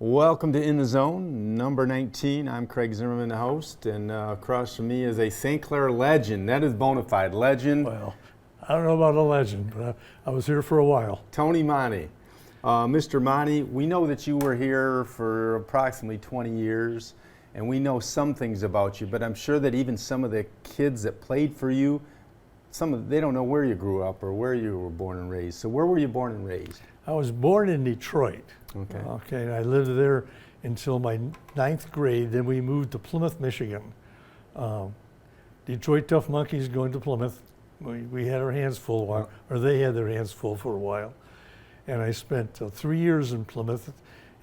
Welcome to In the Zone, number 19. I'm Craig Zimmerman, the host, and across from me is a St. Clair legend. That is bona fide legend. Well, I don't know about a legend, but I was here for a while. Tony Monte. Mr. Monte, we know that you were here for approximately 20 years, and we know some things about you, but I'm sure that even some of the kids that played for you, they don't know where you grew up or where you were born and raised. So where were you born and raised? I was born in Detroit. Okay. And I lived there until my 9th grade. Then we moved to Plymouth, Michigan. Detroit Tough Monkeys going to Plymouth. We had our hands full a while, or they had their hands full for a while. And I spent 3 years in Plymouth.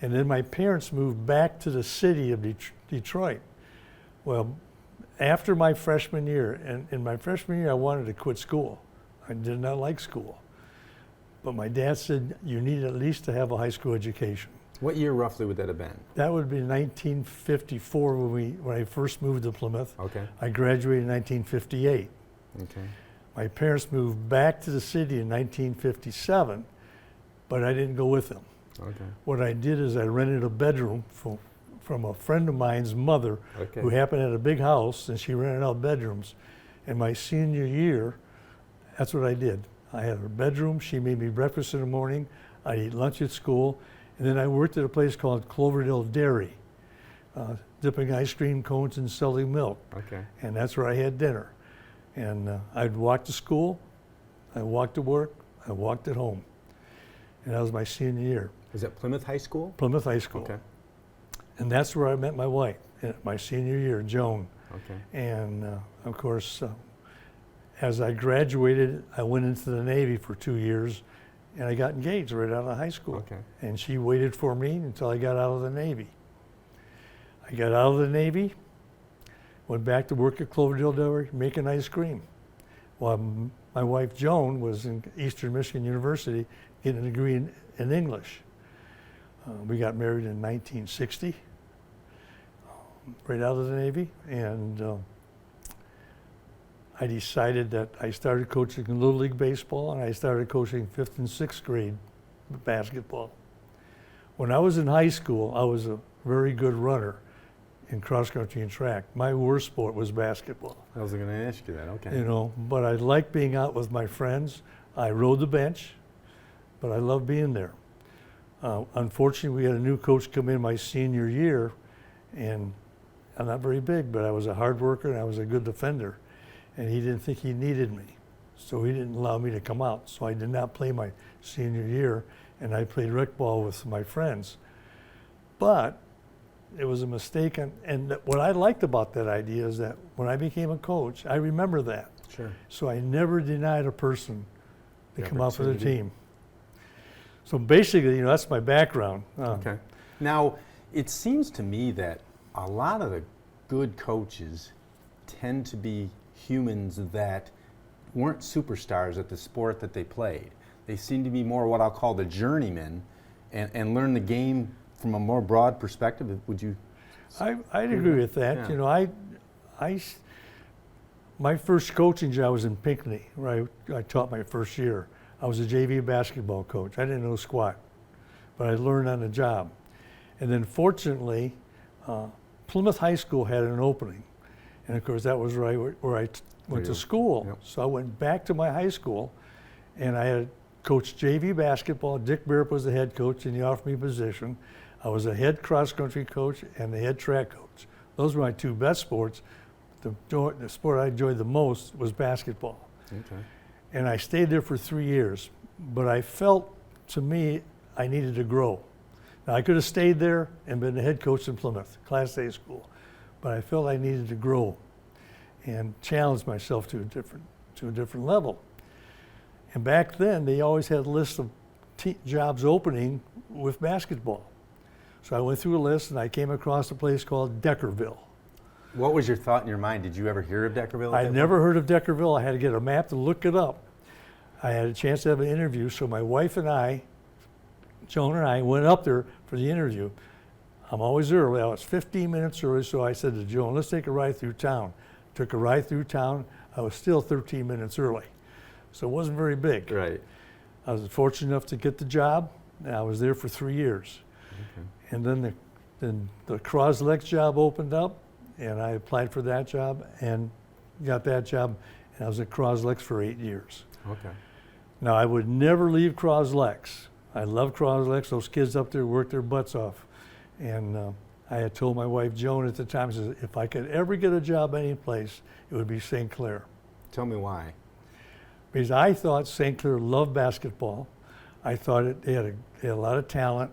And then my parents moved back to the city of Detroit. Well, after my freshman year, and in my freshman year, I wanted to quit school. I did not like school. But my dad said, you need at least to have a high school education. What year roughly would that have been? That would be 1954 when I first moved to Plymouth. Okay. I graduated in 1958. Okay. My parents moved back to the city in 1957, but I didn't go with them. Okay. What I did is I rented a bedroom from a friend of mine's mother, who happened to have a big house, and she rented out bedrooms. And my senior year, that's what I did. I had a bedroom. She made me breakfast in the morning. I'd eat lunch at school. And then I worked at a place called Cloverdale Dairy, dipping ice cream cones and selling milk. Okay. And that's where I had dinner. And I'd walk to school, I walked to work, I walked at home. And that was my senior year. Was that Plymouth High School? Plymouth High School. Okay. And that's where I met my wife, my senior year, Joan. Okay. And of course, as I graduated, I went into the Navy for 2 years, and I got engaged right out of high school. Okay. And she waited for me until I got out of the Navy. I got out of the Navy, went back to work at Cloverdale Dairy, making ice cream. While my wife Joan was in Eastern Michigan University getting a degree in English. We got married in 1960, right out of the Navy, and I decided that I started coaching Little League baseball, and I started coaching 5th and 6th grade basketball. When I was in high school, I was a very good runner in cross country and track. My worst sport was basketball. I was going to ask you that. Okay. You know, but I liked being out with my friends. I rode the bench, but I loved being there. Unfortunately, we had a new coach come in my senior year, and I'm not very big, but I was a hard worker and I was a good defender. And he didn't think he needed me, so he didn't allow me to come out. So I did not play my senior year, and I played rec ball with my friends. But it was a mistake, and what I liked about that idea is that when I became a coach, I remember that. Sure. So I never denied a person to come out for the team. So basically, you know, that's my background. Okay. Now, it seems to me that a lot of the good coaches tend to be humans that weren't superstars at the sport that they played. They seem to be more what I'll call the journeymen and learn the game from a more broad perspective. Would you? I'd agree with that. Yeah. You know, my first coaching job was in Pinckney, where I taught my first year. I was a JV basketball coach. I didn't know squat, but I learned on the job. And then fortunately, Plymouth High School had an opening. And of course, that was where I went to school. Yep. So I went back to my high school, and I had coached JV basketball. Dick Barrett was the head coach, and he offered me a position. I was a head cross-country coach and the head track coach. Those were my two best sports. The sport I enjoyed the most was basketball. Okay. And I stayed there for 3 years. But I felt, to me, I needed to grow. Now, I could have stayed there and been the head coach in Plymouth, Class A school. But I felt I needed to grow and challenge myself to a different level. And back then, they always had a list of jobs opening with basketball. So I went through a list, and I came across a place called Deckerville. What was your thought in your mind? Did you ever hear of Deckerville? I'd never heard of Deckerville. I had to get a map to look it up. I had a chance to have an interview, so my wife and I, Joan and I, went up there for the interview. I'm always early. I was 15 minutes early, so I said to Joan, let's take a ride through town. Took a ride through town. I was still 13 minutes early, so it wasn't very big. Right. I was fortunate enough to get the job, and I was there for 3 years. Okay. And then the Croslex job opened up, and I applied for that job and got that job, and I was at Croslex for 8 years. Okay. Now, I would never leave Croslex. I love Croslex. Those kids up there work their butts off. And I had told my wife, Joan, at the time, I said, if I could ever get a job any place, it would be St. Clair. Tell me why. Because I thought St. Clair loved basketball. I thought they had a lot of talent.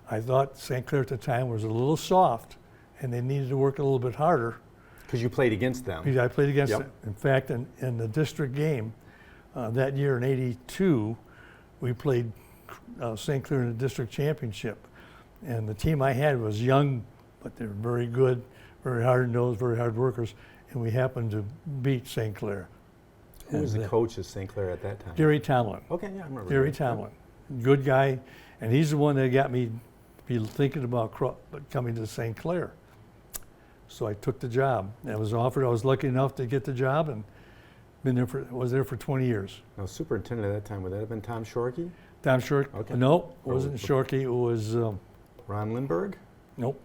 I thought St. Clair at the time was a little soft, and they needed to work a little bit harder. Because you played against them. Because I played against Yep. them. In fact, in the district game that year in '82, we played St. Clair in the district championship. And the team I had was young, but they were very good, very hard-nosed, very hard workers, and we happened to beat St. Clair. Who was the coach of St. Clair at that time? Gary Tomlin. Okay, yeah, I remember. Gary that. Tomlin. Good guy, and he's the one that got me be thinking about coming to St. Clair. So I took the job. I was offered. I was lucky enough to get the job, and was there for 20 years. Now, superintendent at that time, would that have been Tom Shorkey? Tom Shorkey? Okay. No, it wasn't Shorkey. It was Ron Lindbergh? nope.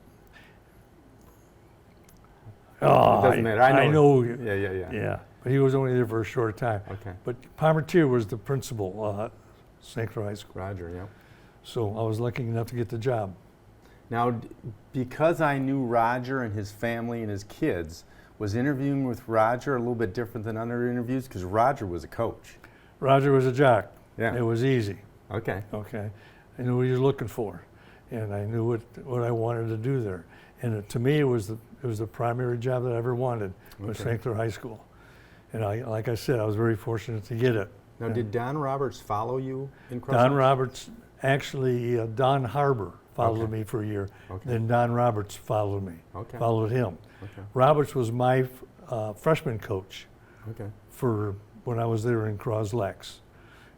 It doesn't matter. I know. Yeah. Yeah, but he was only there for a short time. Okay. But Palmer was the principal at St. Clair High School. Roger, yeah. So I was lucky enough to get the job. Now, because I knew Roger and his family and his kids, was interviewing with Roger a little bit different than other interviews? Because Roger was a coach. Roger was a jock. Yeah. It was easy. Okay. Okay. I knew what he was looking for, and I knew what I wanted to do there. And to me, it was the primary job that I ever wanted was Okay. St. Clair High School. And like I said, I was very fortunate to get it. Now, did Don Roberts follow you in Croslex? Don Roberts, actually, Don Harbor followed Okay. me for a year. Okay. Then Don Roberts followed me, Okay. followed him. Okay. Roberts was my freshman coach Okay. for when I was there in Croslex.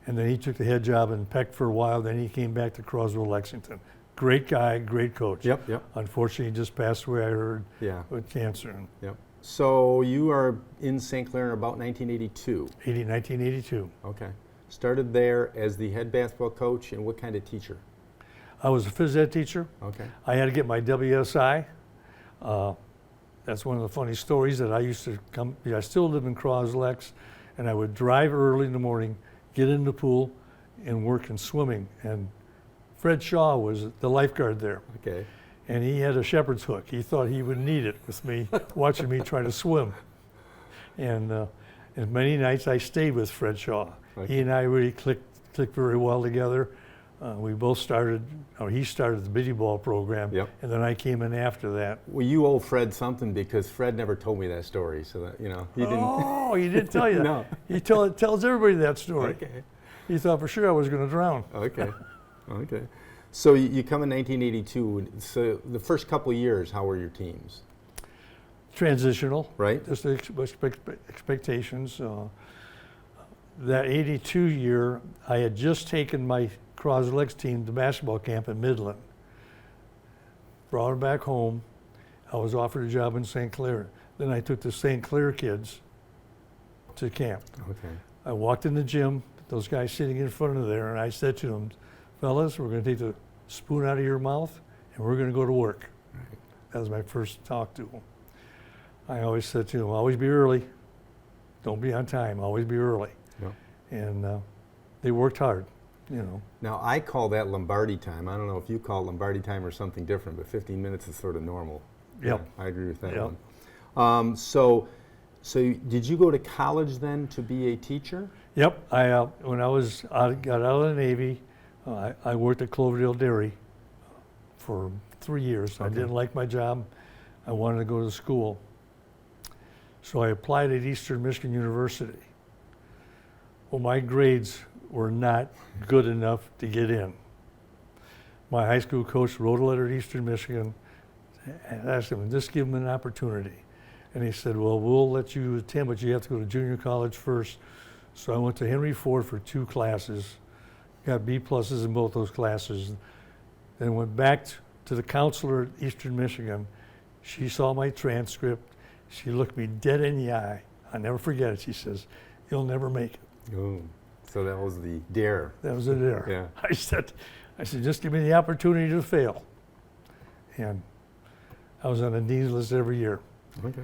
And then he took the head job in Peck for a while. Then he came back to Croswell, Lexington. Great guy, great coach. Yep. Unfortunately, he just passed away, I heard, Yeah. with cancer Yep. So you are in St. Clair in about 1982. in 1982. Okay. Started there as the head basketball coach, and what kind of teacher? I was a phys ed teacher. Okay. I had to get my WSI. That's one of the funny stories that I used to come. I still live in Croslex, and I would drive early in the morning, get in the pool, and work in swimming. And Fred Shaw was the lifeguard there, Okay. and he had a shepherd's hook. He thought he would need it with me, watching me try to swim. And many nights I stayed with Fred Shaw. Okay. He and I really clicked very well together. We both started, or he started the biddy ball program, Yep. and then I came in after that. Well, you owe Fred something because Fred never told me that story, so that he didn't. Oh, he didn't tell you. No. He tells everybody that story. Okay. He thought for sure I was going to drown. Okay. Okay. So you come in 1982. So the first couple of years, how were your teams? Transitional, Right. just the expectations. That '82 year, I had just taken my Croslex team to basketball camp in Midland. Brought them back home. I was offered a job in St. Clair. Then I took the St. Clair kids to camp. Okay. I walked in the gym, those guys sitting in front of there, and I said to them, fellas, we're going to take the spoon out of your mouth, and we're going to go to work. Right. That was my first talk to them. I always said to them, always be early. Don't be on time. Always be early. Yep. And they worked hard, Now I call that Lombardi time. I don't know if you call it Lombardi time or something different, but 15 minutes is sort of normal. Yep. Yeah, I agree with that Yep. one. So did you go to college then to be a teacher? Yep. When I got out of the Navy, I worked at Cloverdale Dairy for 3 years. I Okay. didn't like my job. I wanted to go to school. So I applied at Eastern Michigan University. Well, my grades were not good enough to get in. My high school coach wrote a letter to Eastern Michigan and asked him, just give him an opportunity. And he said, well, we'll let you attend, but you have to go to junior college first. So I went to Henry Ford for 2 classes, got B pluses in both those classes, then went back to the counselor at Eastern Michigan. She saw my transcript. She looked me dead in the eye. I'll never forget it. She says, you'll never make it. Oh, so that was the dare. That was it there. Yeah. I said, just give me the opportunity to fail. And I was on the dean's list every year. Okay.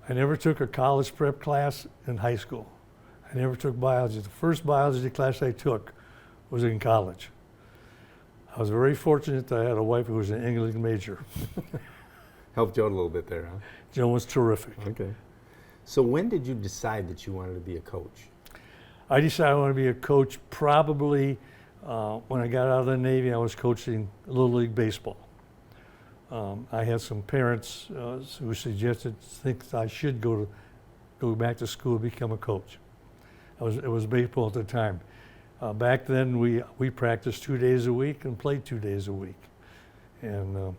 I never took a college prep class in high school. I never took biology. The first biology class I took was in college. I was very fortunate that I had a wife who was an English major. Helped you out a little bit there, huh? Joan was terrific. Okay. So when did you decide that you wanted to be a coach? I decided I wanted to be a coach probably when I got out of the Navy. I was coaching Little League Baseball. I had some parents who suggested think I should go back to school and become a coach. It was baseball at the time. Back then we practiced 2 days a week and played 2 days a week, and I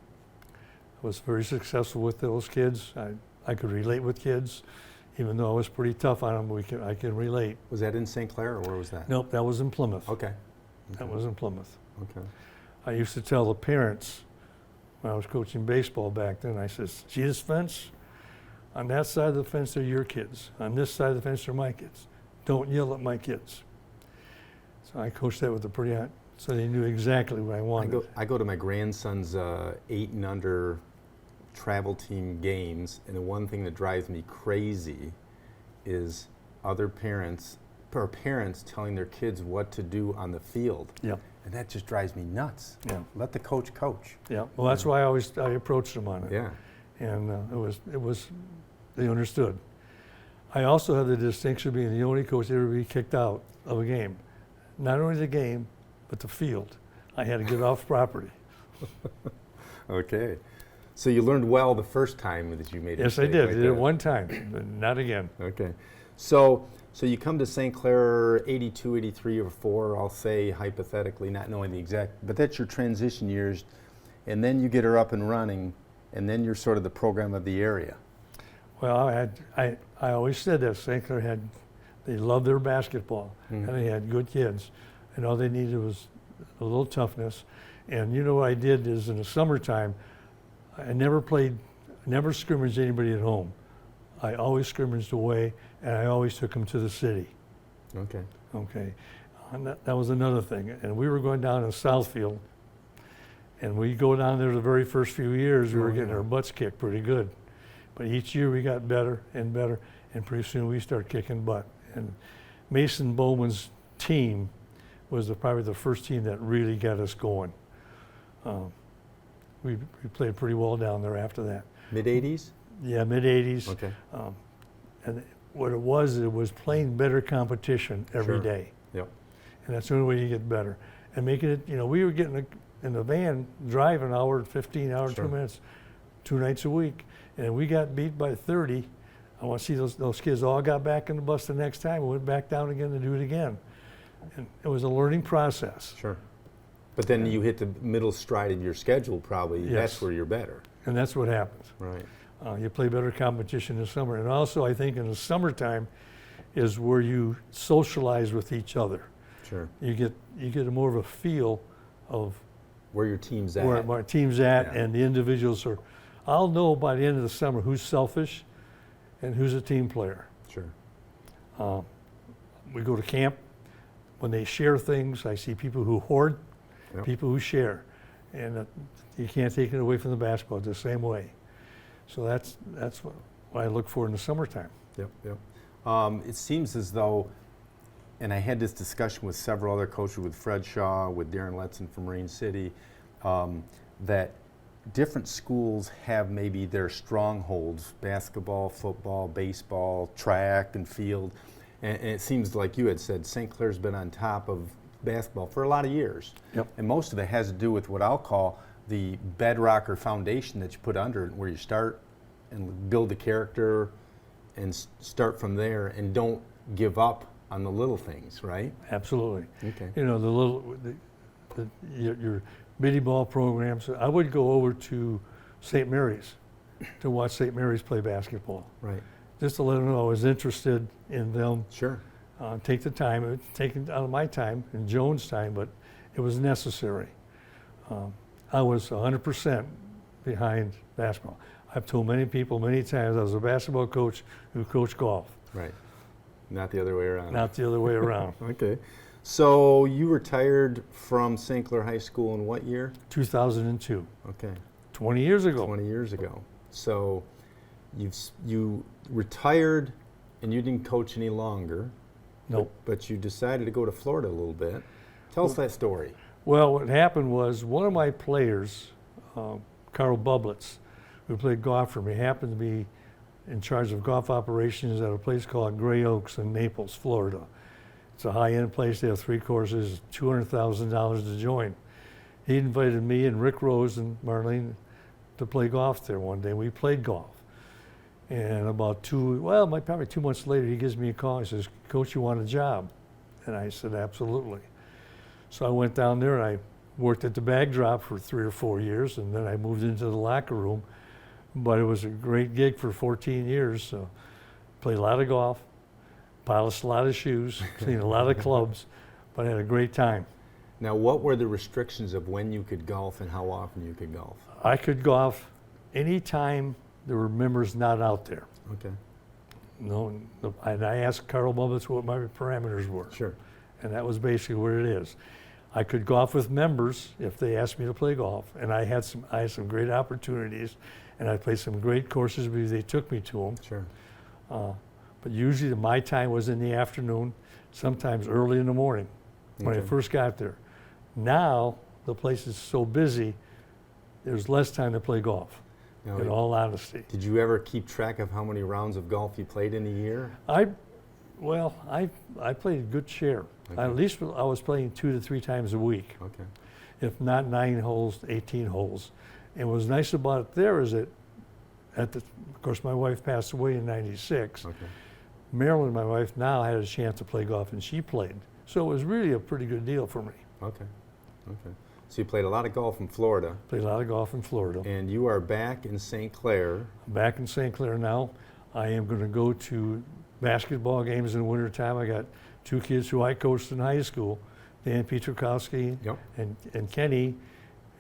was very successful with those kids. I could relate with kids, even though I was pretty tough on them. I can relate. Was that in St. Clair, or where was that? Nope, that was in Plymouth. Okay. That was in Plymouth. Okay. I used to tell the parents when I was coaching baseball back then, I says, see this fence? On that side of the fence are your kids. On this side of the fence are my kids. Don't yell at my kids. So I coached that with the pretty hot, so they knew exactly what I wanted. I go to my grandson's 8 and under travel team games, and the one thing that drives me crazy is other parents or parents telling their kids what to do on the field. Yeah. And that just drives me nuts. Yeah. Let the coach coach. Yeah. Well, that's why I approached them on it. Yeah. And it was they understood. I also had the distinction of being the only coach to ever be kicked out of a game. Not only the game, but the field. I had to get off property. Okay. So you learned well the first time that you made it. Yes, I did. I did it one time, but not again. Okay. So you come to St. Clair 82, 83, or 4, I'll say hypothetically, not knowing the exact, but that's your transition years, and then you get her up and running, and then you're sort of the program of the area. Well, I always said that St. Clair they loved their basketball, Mm-hmm. and they had good kids, and all they needed was a little toughness. And you know what I did is in the summertime, I never scrimmaged anybody at home. I always scrimmaged away, and I always took them to the city. Okay. Okay, and that was another thing. And we were going down in Southfield, and we go down there the very first few years, we were getting our butts kicked pretty good. But each year we got better and better, and pretty soon we started kicking butt. And Mason Bowman's team was probably the first team that really got us going. We played pretty well down there after that. Mid-80s? Yeah, mid-80s. Okay. And what it was playing better competition every day. Yep. And that's the only way you get better. And making it, we were getting in the van, drive an hour, 15 hours, Sure. 2 minutes, 2 nights a week. And we got beat by 30. I want to see those kids all got back in the bus the next time and went back down again to do it again. And it was a learning process. Sure. But then you hit the middle stride of your schedule probably. Yes. That's where you're better. And that's what happens. Right. You play better competition in the summer. And also, I think in the summertime is where you socialize with each other. Sure. You get more of a feel of Where your team's at. where my team's at, Yeah. and the individuals are. I'll know by the end of the summer who's selfish and who's a team player. Sure. We go to camp. When they share things, I see people who hoard, Yep. people who share. And you can't take it away from the basketball the same way. So that's what I look for in the summertime. Yep, yep. It seems as though, and I had this discussion with several other coaches, with Fred Shaw, with Darren Letson from Marine City, that different schools have maybe their strongholds: basketball, football, baseball, track and field. And it seems like you had said St. Clair's been on top of basketball for a lot of years. Yep. And most of it has to do with what I'll call the bedrock or foundation that you put under it, where you start and build the character and start from there, and don't give up on the little things, right? Absolutely. Okay. Your bitty ball programs. I would go over to St. Mary's to watch St. Mary's play basketball, Right. just to let them know I was interested in them. Sure. Take the time. It was taken out of my time and Joan's time, but it was necessary. I was 100% behind basketball. I've told many people many times I was a basketball coach who coached golf, Right. Not the other way around. not the other way around. Okay. So you retired from St. Clair High School in what year? 2002. Okay. 20 years ago. 20 years ago. So you retired and you didn't coach any longer. Nope. But you decided to go to Florida a little bit. Tell us that story. Well, what happened was one of my players, Carl Bublitz, who played golf for me, happened to be in charge of golf operations at a place called Gray Oaks in Naples, Florida. It's a high-end place. They have 3 courses, $200,000 to join. He invited me and Rick Rose and Marlene to play golf there one day. We played golf. And about probably 2 months later, he gives me a call. He says, "Coach, you want a job?" And I said, "Absolutely." So I went down there and I worked at the bag drop for 3 or 4 years, and then I moved into the locker room. But it was a great gig for 14 years. So played a lot of golf, polished a lot of shoes, cleaned a lot of clubs, but I had a great time. Now, what were the restrictions of when you could golf and how often you could golf? I could golf anytime there were members not out there. Okay. And I asked Carl Bublitz what my parameters were. Sure. And that was basically what it is. I could golf with members if they asked me to play golf, and I had some great opportunities, and I played some great courses because they took me to them. Sure. But usually my time was in the afternoon, sometimes early in the morning when I Okay. first got there. Now the place is so busy, there's less time to play golf. Now, In all honesty, did you ever keep track of how many rounds of golf you played in a year? I played a good share. Okay. At least I was playing 2 to 3 times a week, Okay. if not 9 holes, 18 holes. And what's nice about it there is that, of course, my wife passed away in '96. Okay. Marilyn, my wife, now had a chance to play golf, and she played. So it was really a pretty good deal for me. Okay. Okay. So you played a lot of golf in Florida, Played a lot of golf in Florida. and you are back in St. Clair. I'm back in St. Clair now. I am going to go to basketball games in the wintertime. I got 2 kids who I coached in high school, Dan Pietrkowski Yep. and Kenny,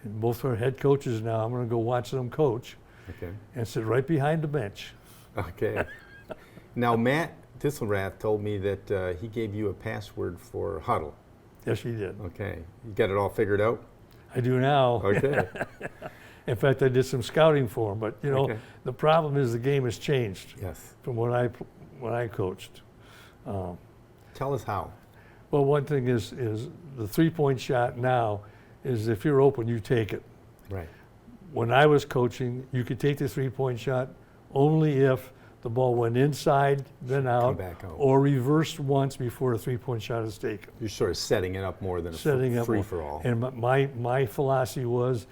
and both are head coaches now. I'm going to go watch them coach Okay. and sit right behind the bench. Okay. Now, Matt Disselrath told me that he gave you a password for Huddle. Yes, he did. Okay. You got it all figured out? I do now. Okay. In fact, I did some scouting for him, but Okay. the problem is the game has changed Yes. from when I coached. Tell us how. Well, one thing is the 3-point shot now is if you're open, you take it. Right. When I was coaching, you could take the 3-point shot only if the ball went inside, then out, back out. or reversed once before a 3-point shot is taken. You're sort of setting it up more than Setting a up free-for-all. And my philosophy was,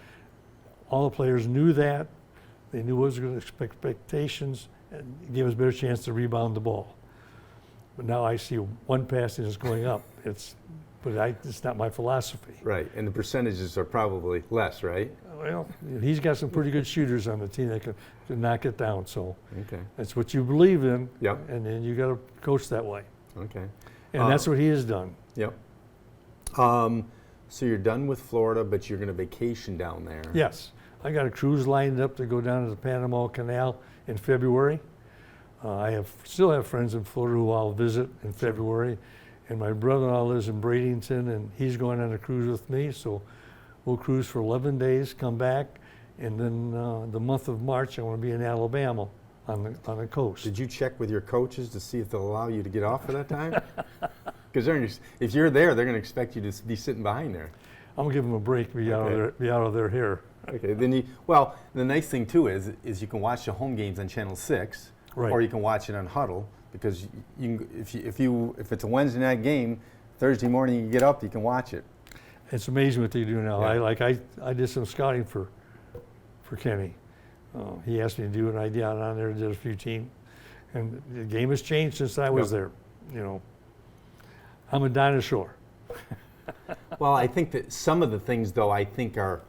all the players knew that. They knew what was going to expectations, and it gave us a better chance to rebound the ball. But now I see one pass and it's going up. It's not my philosophy. Right. And the percentages are probably less, right? Well, he's got some pretty good shooters on the team that can knock it down. So Okay. that's what you believe in, Yep. and then you got to coach that way. Okay. And that's what he has done. Yep. So you're done with Florida, but you're going to vacation down there. Yes, I got a cruise lined up to go down to the Panama Canal in February. I still have friends in Florida who I'll visit in February, and my brother-in-law lives in Bradenton, and he's going on a cruise with me. So we'll cruise for 11 days, come back, and then the month of March I want to be in Alabama on the coast. Did you check with your coaches to see if they'll allow you to get off for that time? Because if you're there, they're going to expect you to be sitting behind there. I'm gonna give them a break, be out of their hair. Okay. Then the nice thing too is you can watch the home games on Channel 6, Right. or you can watch it on Huddle, because if it's a Wednesday night game, Thursday morning you get up, you can watch it. It's amazing what they do now. Yeah. I did some scouting for Kenny. He asked me to do it, and I got on there and did a few teams. And the game has changed since I was there. I'm a dinosaur. Well, I think that some of the things, though, I think are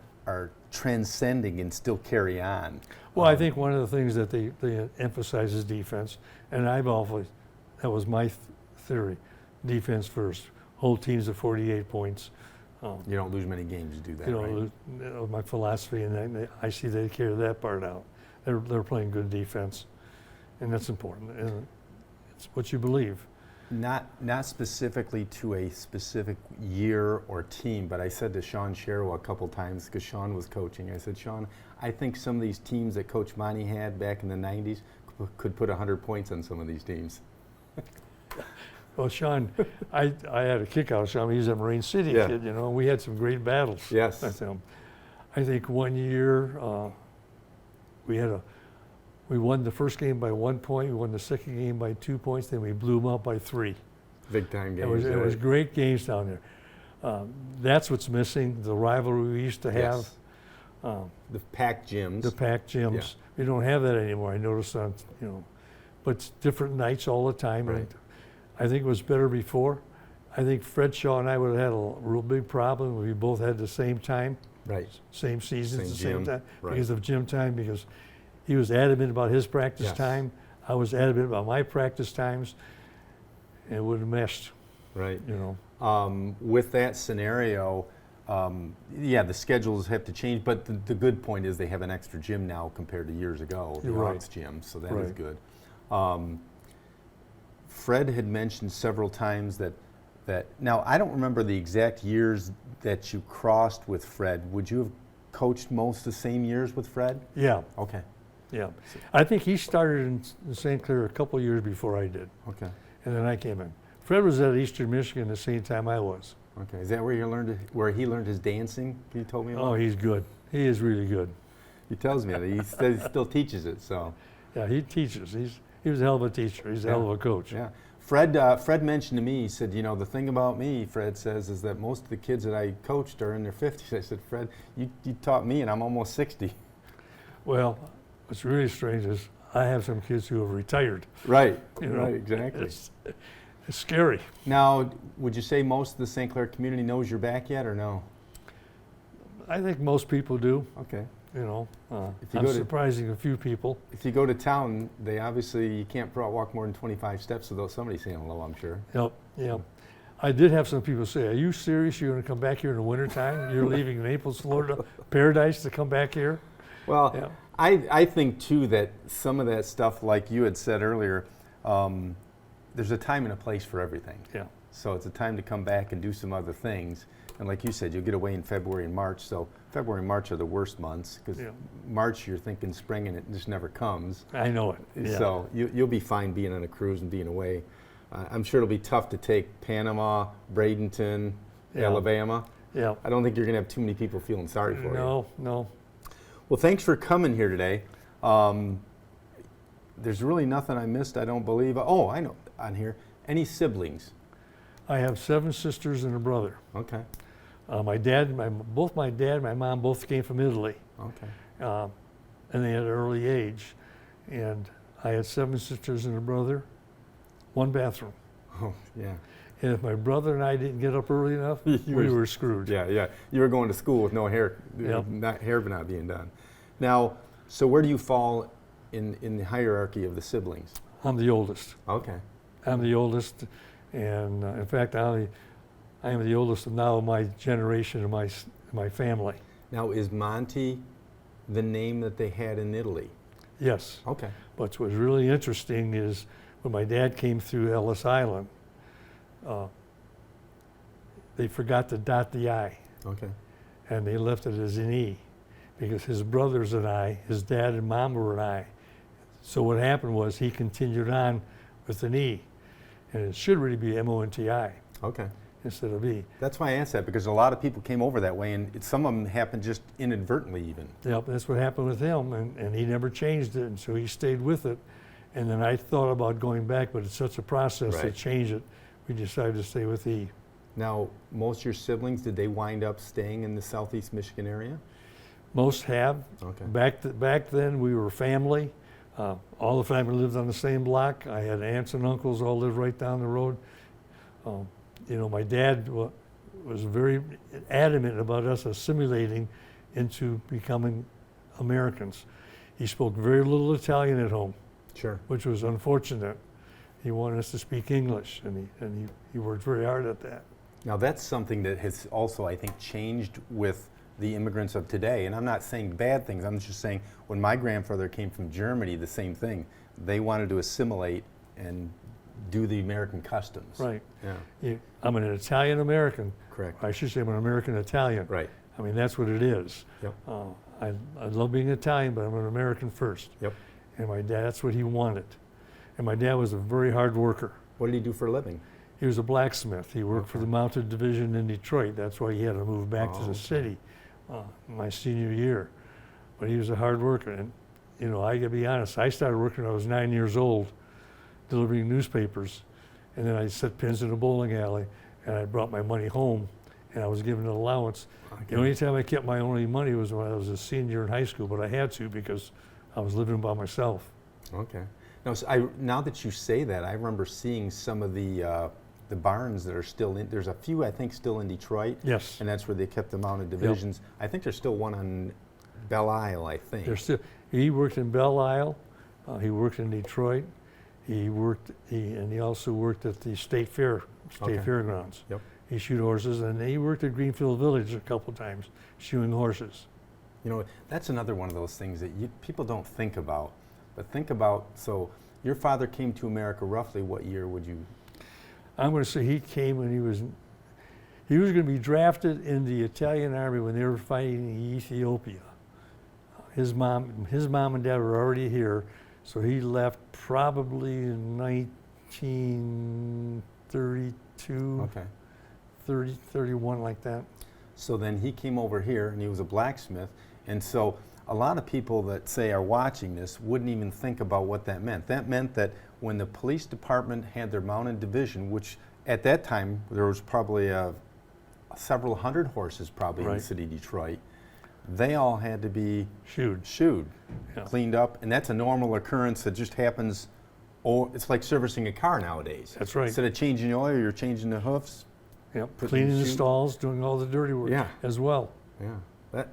transcending and still carry on. Well, I think one of the things that they emphasize is defense, and that was my theory, defense first. Hold teams to 48 points. You don't lose many games to do that, right? My philosophy, and I see they carry that part out. They're playing good defense, and that's important. And it's what you believe. Not specifically to a specific year or team, but I said to Sean Sherrill a couple times, because Sean was coaching, I said, Sean, I think some of these teams that Coach Monte had back in the 90s could put 100 points on some of these teams. Well, Sean, I had a kick out of Sean. He was a Marine City Yeah. kid, you know. We had some great battles. Yes. With him. I think one year we won the first game by 1 point. We won the second game by 2 points. Then we blew them out by 3. Big time games. It was great games down there. That's what's missing. The rivalry we used to have. Yes. The packed gyms. The packed gyms. Yeah. We don't have that anymore. I noticed on, you know, but it's different nights all the time. Right. And I think it was better before. I think Fred Shaw and I would have had a real big problem if we both had the same time, Right. same seasons, the Same same gym, time, right. because of gym time, because he was adamant about his practice Yes. time. I was adamant about my practice times, and it would have meshed, Right. you know. With that scenario, yeah, the schedules have to change, but the good point is they have an extra gym now compared to years ago, the You're right. Arts gym, so that is Right. good. Fred had mentioned several times that now I don't remember the exact years that you crossed with Fred. Would you have coached most the same years with Fred? Yeah, Okay, yeah. I think he started in St. Clair a couple years before I did, okay, and then I came in. Fred was at Eastern Michigan the same time I was. okay. Is that where he learned his dancing? You told me about. Oh, he's good. He is really good. He tells me that he says he still teaches it. So Yeah, he teaches. He was a hell of a teacher. He's a hell of a coach. yeah. Fred mentioned to me, he said, you know, the thing about me, Fred says, is that most of the kids that I coached are in their 50s. I said, Fred, you taught me and I'm almost 60. Well, what's really strange is I have some kids who have retired. Right, You know, right, exactly. It's scary. Now, would you say most of the St. Clair community knows you're back yet or no? I think most people do. Okay. You know, If you I'm go to- surprising a few people. If you go to town, they obviously, you can't walk more than 25 steps without somebody saying hello, I'm sure. Yep, yep. I did have some people say, are you serious? You're going to come back here in the wintertime? You're leaving Naples, Florida, paradise to come back here? Well, Yeah. I think too that some of that stuff, like you had said earlier, there's a time and a place for everything. Yeah. So it's a time to come back and do some other things. And like you said, you'll get away in February and March. So February and March are the worst months because Yeah. March you're thinking spring and it just never comes. I know it. Yeah. So you'll be fine being on a cruise and being away. I'm sure it'll be tough to take Panama, Bradenton, Yeah. Alabama. Yeah. I don't think you're going to have too many people feeling sorry for you. No, no. Well, thanks for coming here today. There's really nothing I missed, I don't believe. Oh, I know on here. Any siblings? I have 7 sisters and a brother. Okay. Both my dad and my mom both came from Italy, Okay. and they had an early age. And I had 7 sisters and a brother, 1 bathroom. Oh, yeah. And if my brother and I didn't get up early enough, You we were- were screwed. Yeah, yeah. You were going to school with no hair, Yep. hair not being done. Now, so where do you fall in the hierarchy of the siblings? I'm the oldest. Okay. I'm the oldest, and in fact, I am the oldest of now my generation of my family. Now, is Monte the name that they had in Italy? Yes. Okay. But what's really interesting is when my dad came through Ellis Island, they forgot to dot the I, Okay. and they left it as an E, because his brothers and I, his dad and mom were an I. So what happened was he continued on with an E, and it should really be M-O-N-T-I Okay. instead of E. That's why I asked that, because a lot of people came over that way, and some of them happened just inadvertently even. Yep, that's what happened with him, and he never changed it, and so he stayed with it. And then I thought about going back, but it's such a process to Right. change it. We decided to stay with E. Now, most of your siblings, did they wind up staying in the southeast Michigan area? Most have. Okay. Back then, we were family. All the family lived on the same block. I had aunts and uncles all lived right down the road. You know, my dad was very adamant about us assimilating into becoming Americans. He spoke very little Italian at home, Sure. which was unfortunate. He wanted us to speak English, and he worked very hard at that. Now, that's something that has also, I think, changed with the immigrants of today. And I'm not saying bad things. I'm just saying when my grandfather came from Germany, the same thing. They wanted to assimilate and do the American customs. Right. Yeah. I'm an Italian American. Correct. I should say I'm an American Italian. Right. I mean, that's what it is. Yep. I love being Italian, but I'm an American first. Yep. And my dad, that's what he wanted. And my dad was a very hard worker. What did he do for a living? He was a blacksmith. He worked for the Monte division in Detroit. That's why he had to move back to the city my senior year. But he was a hard worker. And, you know, I gotta be honest, I started working when I was 9 years old, delivering newspapers. And then I set pins in a bowling alley, and I brought my money home, and I was given an allowance. The only time I kept my only money was when I was a senior in high school, but I had to because I was living by myself. Okay. Now, so now that you say that, I remember seeing some of the barns that are still in. There's a few, I think, still in Detroit. Yes. And that's where they kept the mounted divisions. Yep. I think there's still one on Belle Isle, I think. He worked in Belle Isle. He worked in Detroit. He also worked at the State Fairgrounds. Yep. He shoot horses, and he worked at Greenfield Village a couple times, shoeing horses. You know, that's another one of those things that people don't think about. But think about, so your father came to America roughly what year would you? I'm going to say he came when he was going to be drafted in the Italian army when they were fighting in Ethiopia. His mom and dad were already here, so he left probably in 1932, okay. 30, 31, like that. So then he came over here and he was a blacksmith. And so a lot of people that say are watching this wouldn't even think about what that meant. That meant that when the police department had their mounted division, which at that time there was probably several hundred horses probably in the city of Detroit, they all had to be shoed, cleaned up, and that's a normal occurrence that just happens. It's like servicing a car nowadays. That's right. Instead of changing the oil, you're changing the hoofs. Yep. Cleaning the stalls, doing all the dirty work as well. Yeah.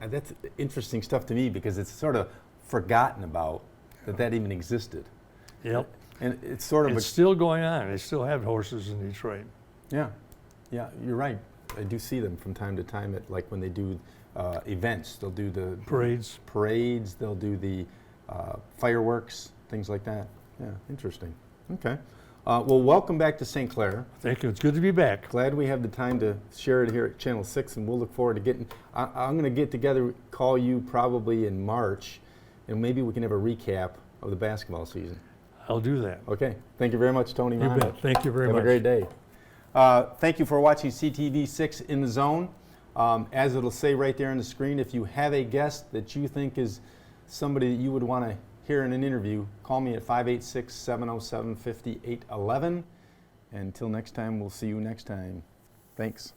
That's interesting stuff to me because it's sort of forgotten about that even existed. Yep. And it's sort of it's still going on. They still have horses in Detroit. Yeah. Yeah, you're right. I do see them from time to time at like when they do events. They'll do the parades, they'll do the fireworks, things like that. Yeah, interesting. Okay. Well, welcome back to St. Clair. Thank you. It's good to be back. Glad we have the time to share it here at Channel 6, and we'll look forward to getting. I'm going to get together, call you probably in March, and maybe we can have a recap of the basketball season. I'll do that. Okay. Thank you very much, Tony. You bet. Thank you very much. Have a great day. Thank you for watching CTV 6 in the Zone. As it'll say right there on the screen, if you have a guest that you think is somebody that you would want to hear in an interview, call me at 586-707-5811. Until next time, we'll see you next time. Thanks.